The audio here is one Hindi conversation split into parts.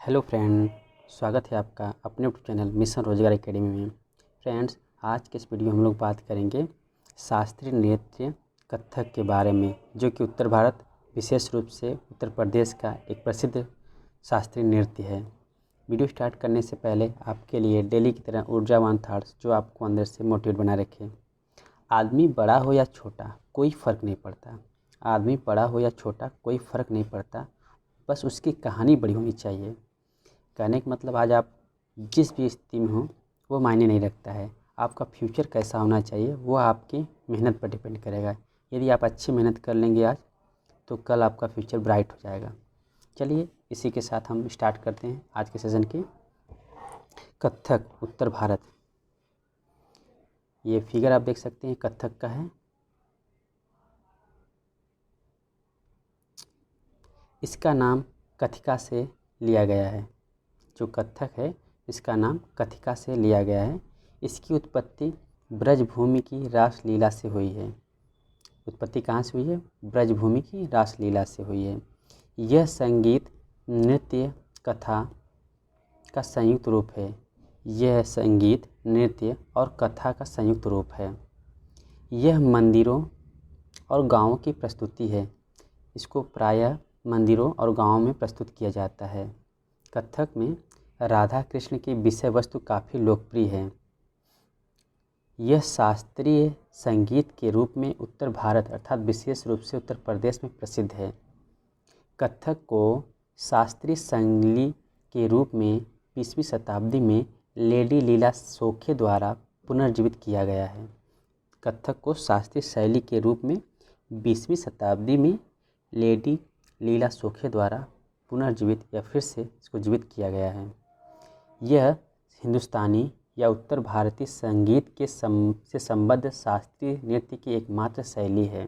हेलो फ्रेंड, स्वागत है आपका अपने यूट्यूब चैनल मिशन रोजगार एकेडमी में। फ्रेंड्स, आज के इस वीडियो में हम लोग बात करेंगे शास्त्रीय नृत्य कथक के बारे में, जो कि उत्तर भारत विशेष रूप से उत्तर प्रदेश का एक प्रसिद्ध शास्त्रीय नृत्य है। वीडियो स्टार्ट करने से पहले आपके लिए डेली की तरह ऊर्जावान थॉट्स जो आपको अंदर से मोटिवेट बना रखे। आदमी बड़ा हो या छोटा कोई फ़र्क नहीं पड़ता। आदमी बड़ा हो या छोटा कोई फ़र्क नहीं पड़ता, बस उसकी कहानी बड़ी होनी चाहिए। कहने का मतलब आज आप जिस भी स्थिति में हो वो मायने नहीं रखता है। आपका फ्यूचर कैसा होना चाहिए वो आपकी मेहनत पर डिपेंड करेगा। यदि आप अच्छी मेहनत कर लेंगे आज, तो कल आपका फ्यूचर ब्राइट हो जाएगा। चलिए इसी के साथ हम स्टार्ट करते हैं आज के सेशन की। कथक उत्तर भारत, ये फिगर आप देख सकते हैं कथक का है। इसका नाम कथिका से लिया गया है। जो कथक है इसका नाम कथिका से लिया गया है। इसकी उत्पत्ति ब्रजभूमि की रासलीला से हुई है। उत्पत्ति कहाँ से हुई है? ब्रजभूमि की रासलीला से हुई है। यह संगीत, नृत्य, कथा का संयुक्त रूप है। यह संगीत, नृत्य और कथा का संयुक्त रूप है। यह मंदिरों और गांवों की प्रस्तुति है। इसको प्रायः मंदिरों और गांवों में प्रस्तुत किया जाता है। कथक में राधा कृष्ण की विषय वस्तु काफ़ी लोकप्रिय है। यह शास्त्रीय संगीत के रूप में उत्तर भारत अर्थात विशेष रूप से उत्तर प्रदेश में प्रसिद्ध है। कथक को शास्त्रीय शैली के रूप में 20वीं शताब्दी में लेडी लीला सोखे द्वारा पुनर्जीवित किया गया है। कथक को शास्त्रीय शैली के रूप में 20वीं शताब्दी में लेडी लीला सोखे द्वारा पुनर्जीवित या फिर से इसको जीवित किया गया है। यह हिंदुस्तानी या उत्तर भारतीय संगीत के से संबद्ध शास्त्रीय नृत्य की एकमात्र शैली है।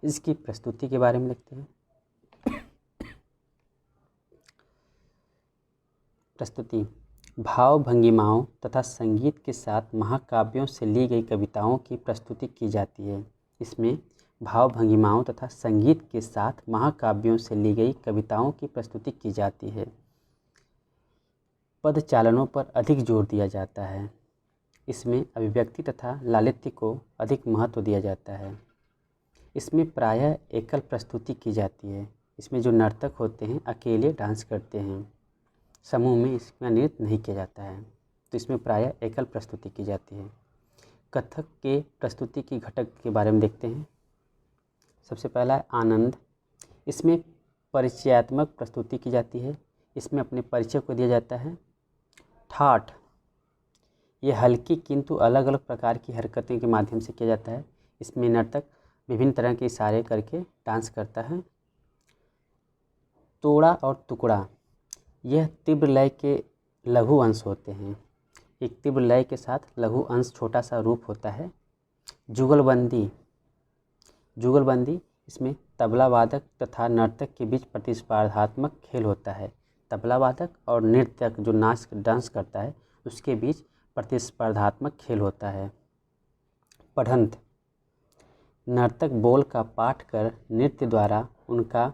इसकी प्रस्तुति के बारे में लिखते हैं। प्रस्तुति भाव भंगिमाओं तथा संगीत के साथ महाकाव्यों से ली गई कविताओं की प्रस्तुति की जाती है। इसमें भाव भंगिमाओं तथा संगीत के साथ महाकाव्यों से ली गई कविताओं की प्रस्तुति की जाती है। पद चालनों पर अधिक जोर दिया जाता है। इसमें अभिव्यक्ति तथा लालित्य को अधिक महत्व दिया जाता है। इसमें प्रायः एकल प्रस्तुति की जाती है। इसमें जो नर्तक होते हैं अकेले डांस करते हैं, समूह में इसका नृत्य नहीं किया जाता है, तो इसमें प्रायः एकल प्रस्तुति की जाती है। कथक के प्रस्तुति की घटक के बारे में देखते हैं। सबसे पहला है आनंद। इसमें परिचयात्मक प्रस्तुति की जाती है। इसमें अपने परिचय को दिया जाता है। ठाठ, ये हल्की किंतु अलग अलग प्रकार की हरकतें के माध्यम से किया जाता है। इसमें नर्तक विभिन्न तरह के इशारे करके डांस करता है। तोड़ा और टुकड़ा, यह तीव्र लय के लघु अंश होते हैं। एक तीव्र लय के साथ लघु अंश छोटा सा रूप होता है। जुगलबंदी, जुगलबंदी इसमें तबला वादक तथा नर्तक के बीच प्रतिस्पर्धात्मक खेल होता है। तबला वादक और नृत्यक जो नाच डांस करता है उसके बीच प्रतिस्पर्धात्मक खेल होता है। पढ़ंत, नर्तक बोल का पाठ कर नृत्य द्वारा उनका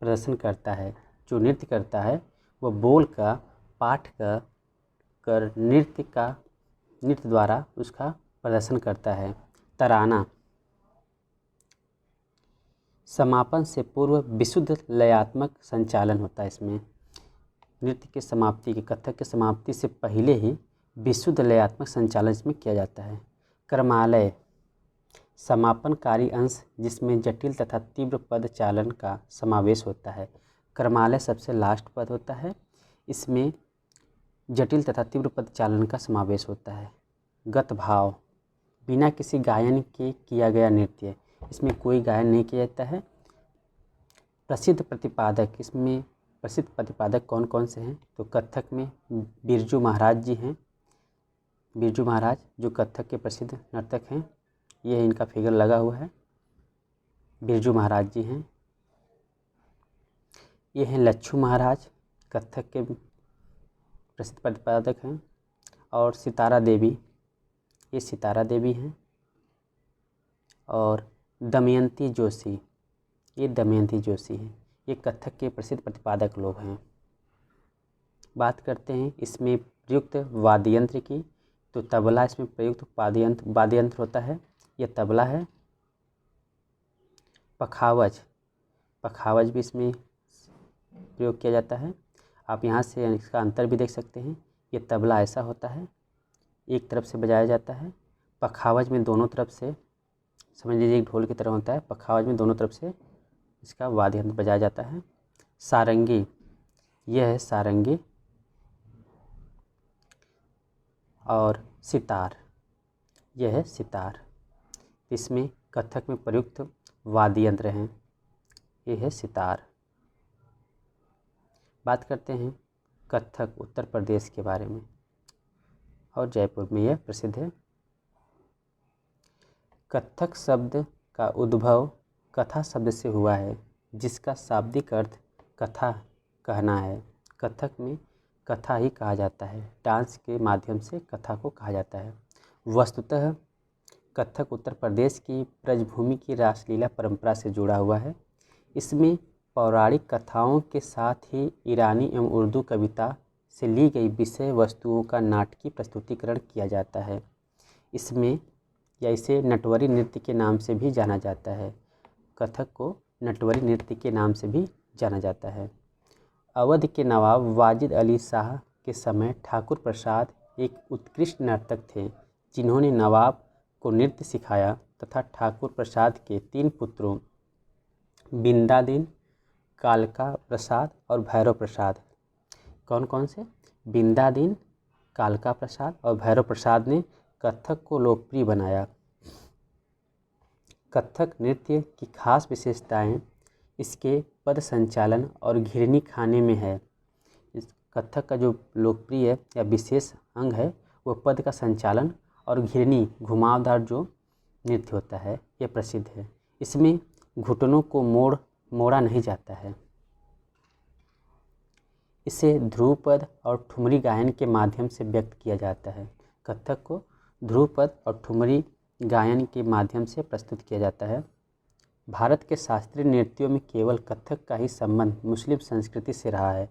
प्रदर्शन करता है। जो नृत्य करता है वो बोल का पाठ कर नृत्य द्वारा उसका प्रदर्शन करता है। तराना, समापन से पूर्व विशुद्ध लयात्मक संचालन होता है। इसमें नृत्य के समाप्ति के कथक के समाप्ति से पहले ही विशुद्ध लयात्मक संचालन इसमें किया जाता है। क्रमालय, समापनकारी अंश जिसमें जटिल तथा तीव्र पद चालन का समावेश होता है। क्रमालय सबसे लास्ट पद होता है। इसमें जटिल तथा तीव्र पद चालन का समावेश होता है। गत भाव, बिना किसी गायन के किया गया नृत्य। इसमें कोई गायन नहीं किया जाता है। प्रसिद्ध प्रतिपादक, इसमें प्रसिद्ध प्रतिपादक कौन कौन से हैं? तो कथक में बिरजू महाराज जी हैं। बिरजू महाराज जो कथक के प्रसिद्ध नर्तक हैं, ये इनका फिगर लगा हुआ है। बिरजू महाराज जी हैं। ये हैं लच्छू महाराज, कथक के प्रसिद्ध प्रतिपादक हैं। और सितारा देवी, ये सितारा देवी हैं। और दमयंती जोशी, ये दमयंती जोशी हैं। ये कथक के प्रसिद्ध प्रतिपादक लोग हैं। बात करते हैं इसमें प्रयुक्त वाद्य यंत्र की, तो तबला इसमें प्रयुक्त वाद्य यंत्र होता है, यह तबला है। पखावज भी इसमें प्रयोग किया जाता है। आप यहाँ से इसका अंतर भी देख सकते हैं। ये तबला ऐसा होता है, एक तरफ से बजाया जाता है। पखावज में दोनों तरफ से, समझ लीजिए एक ढोल की तरह होता है। पखावज में दोनों तरफ से इसका वाद्य यंत्र बजाया जाता है। सारंगी, यह है सारंगी। और सितार, यह है सितार। इसमें कथक में प्रयुक्त वाद्य यंत्र हैं। यह है सितार। बात करते हैं कथक उत्तर प्रदेश के बारे में, और जयपुर में यह प्रसिद्ध है। कथक शब्द का उद्भव कथा शब्द से हुआ है, जिसका शाब्दिक अर्थ कथा कहना है। कथक में कथा ही कहा जाता है, डांस के माध्यम से कथा को कहा जाता है। वस्तुतः कथक उत्तर प्रदेश की ब्रजभूमि की रासलीला परंपरा से जुड़ा हुआ है। इसमें पौराणिक कथाओं के साथ ही ईरानी एवं उर्दू कविता से ली गई विषय वस्तुओं का नाटकीय प्रस्तुतिकरण किया जाता है। इसमें या इसे नटवरी नृत्य के नाम से भी जाना जाता है। कथक को नटवरी नृत्य के नाम से भी जाना जाता है। अवध के नवाब वाजिद अली शाह के समय ठाकुर प्रसाद एक उत्कृष्ट नर्तक थे, जिन्होंने नवाब को नृत्य सिखाया तथा ठाकुर प्रसाद के 3 पुत्रों बिंदादीन, कालका प्रसाद और भैरव प्रसाद, कौन कौन से, बिंदादीन, कालका प्रसाद और भैरव प्रसाद ने कथक को लोकप्रिय बनाया। कथक नृत्य की खास विशेषताएं इसके पद संचालन और घिरनी खाने में है। इस कथक का जो लोकप्रिय या विशेष अंग है वो पद का संचालन और घिरनी घुमावदार जो नृत्य होता है, यह प्रसिद्ध है। इसमें घुटनों को मोड़ा नहीं जाता है। इसे ध्रुवपद और ठुमरी गायन के माध्यम से व्यक्त किया जाता है। कथक को ध्रुवपद और ठुमरी गायन के माध्यम से प्रस्तुत किया जाता है। भारत के शास्त्रीय नृत्यों में केवल कथक का ही संबंध मुस्लिम संस्कृति से रहा है।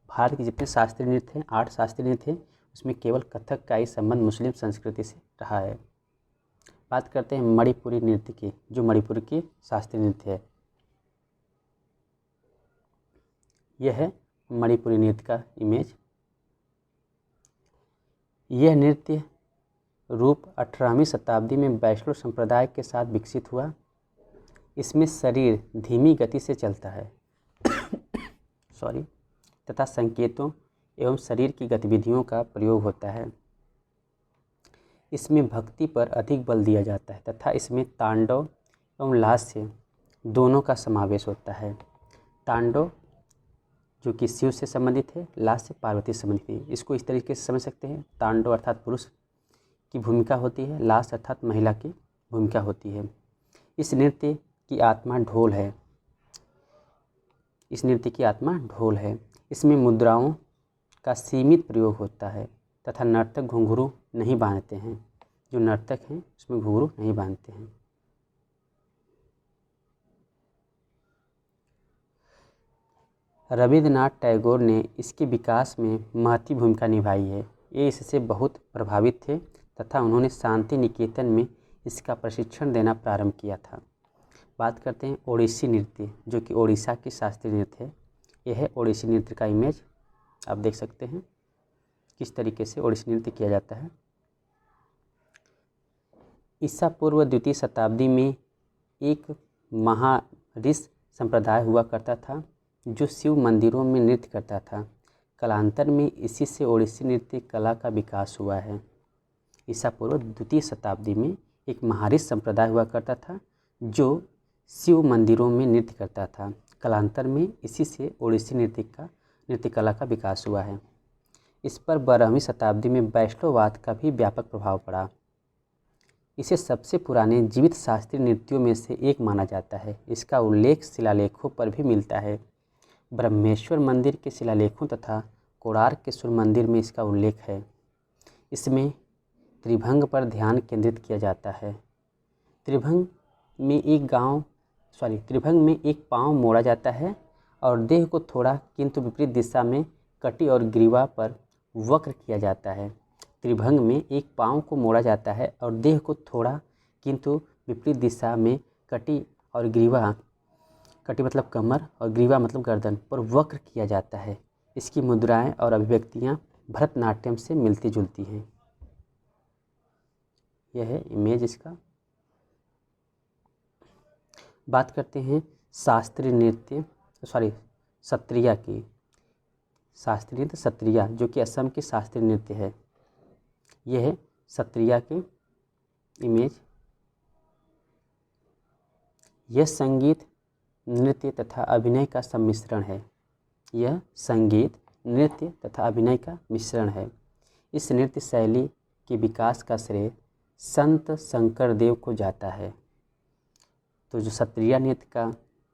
भारत के जितने शास्त्रीय नृत्य हैं, 8 शास्त्रीय नृत्य हैं, उसमें केवल कथक का ही संबंध मुस्लिम संस्कृति से रहा है। बात करते हैं मणिपुरी नृत्य की, जो मणिपुर की शास्त्रीय नृत्य है। यह है मणिपुरी नृत्य का इमेज। यह नृत्य रूप 18वीं शताब्दी में वैष्णव संप्रदाय के साथ विकसित हुआ। इसमें शरीर धीमी गति से चलता है तथा संकेतों एवं शरीर की गतिविधियों का प्रयोग होता है। इसमें भक्ति पर अधिक बल दिया जाता है तथा इसमें तांडव एवं लास्य दोनों का समावेश होता है। तांडव जो कि शिव से संबंधित है, लास्य पार्वती से संबंधित है। इसको इस तरीके से समझ सकते हैं, तांडव अर्थात पुरुष की भूमिका होती है, लास्य अर्थात महिला की भूमिका होती है। इस नृत्य की आत्मा ढोल है। इस नृत्य की आत्मा ढोल है। इसमें मुद्राओं का सीमित प्रयोग होता है तथा नर्तक घुंघरू नहीं बांधते हैं। जो नर्तक हैं उसमें घुंघरू नहीं बांधते हैं। रविन्द्रनाथ टैगोर ने इसके विकास में महती भूमिका निभाई है। ये इससे बहुत प्रभावित थे तथा उन्होंने शांति निकेतन में इसका प्रशिक्षण देना प्रारंभ किया था। बात करते हैं ओडिसी नृत्य, जो कि ओडिशा की शास्त्रीय नृत्य है। यह है ओडिसी नृत्य का इमेज। आप देख सकते हैं किस तरीके से ओडिसी नृत्य किया जाता है। ईसा पूर्व 2वीं शताब्दी में एक महारिष संप्रदाय हुआ करता था जो शिव मंदिरों में नृत्य करता था। कालांतर में इसी से ओडिसी नृत्य कला का विकास हुआ है। ईसा पूर्व 2वीं शताब्दी में एक महारिष संप्रदाय हुआ करता था जो शिव मंदिरों में नृत्य करता था। कालांतर में इसी से ओडिसी नृत्य कला का विकास हुआ है। इस पर 12वीं शताब्दी में वैष्णववाद का भी व्यापक प्रभाव पड़ा। इसे सबसे पुराने जीवित शास्त्रीय नृत्यों में से एक माना जाता है। इसका उल्लेख शिलालेखों पर भी मिलता है। ब्रह्मेश्वर मंदिर के शिलालेखों तथा कोणार्क के सूर्य मंदिर में इसका उल्लेख है। इसमें त्रिभंग पर ध्यान केंद्रित किया जाता है। त्रिभंग में एक पाँव मोड़ा जाता है और देह को थोड़ा किंतु विपरीत दिशा में कटी और ग्रीवा पर वक्र किया जाता है। त्रिभंग में एक पाँव को मोड़ा जाता है और देह को थोड़ा किंतु विपरीत दिशा में कटी और ग्रीवा, कटी मतलब कमर और ग्रीवा मतलब गर्दन पर वक्र किया जाता है। इसकी मुद्राएं और अभिव्यक्तियां भरतनाट्यम से मिलती जुलती हैं। यह है इमेज इसका। बात करते हैं शास्त्रीय नृत्य सत्रिया की। शास्त्रीय नृत्य सत्रिया जो कि असम की शास्त्रीय नृत्य है। यह है सत्रिया की इमेज। यह संगीत नृत्य तथा अभिनय का सम्मिश्रण है। यह संगीत नृत्य तथा अभिनय का मिश्रण है। इस नृत्य शैली के विकास का श्रेय संत शंकरदेव को जाता है। तो जो सत्रिया नृत्य का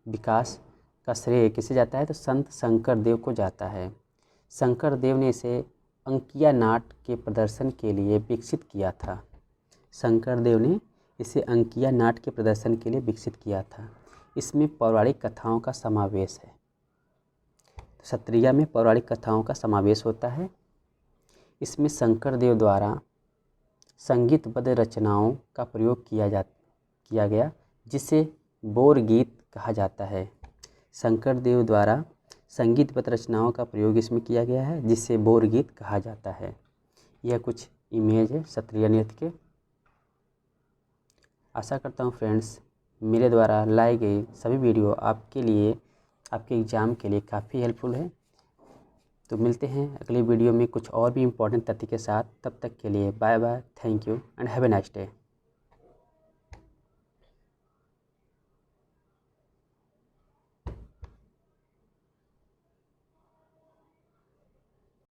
विकास का श्रेय किसे जाता है? तो संत शंकरदेव को जाता है। शंकरदेव ने इसे अंकिया नाट के प्रदर्शन के लिए विकसित किया था। शंकरदेव ने इसे अंकिया नाट के प्रदर्शन के लिए विकसित किया था। इसमें पौराणिक कथाओं का समावेश है। तो सत्रिया में पौराणिक कथाओं का समावेश होता है। इसमें शंकरदेव द्वारा संगीतबद्ध रचनाओं का प्रयोग किया गया जिसे बोर गीत कहा जाता है। शंकरदेव द्वारा संगीतबद्ध रचनाओं का प्रयोग इसमें किया गया है जिसे बोर गीत कहा जाता है। यह कुछ इमेज है सत्रिया नृत्य के। आशा करता हूँ फ्रेंड्स मेरे द्वारा लाई गई सभी वीडियो आपके लिए, आपके एग्ज़ाम के लिए काफ़ी हेल्पफुल है। तो मिलते हैं अगले वीडियो में कुछ और भी इम्पोर्टेंट तथ्य के साथ। तब तक के लिए bye bye, thank you and have a nice day.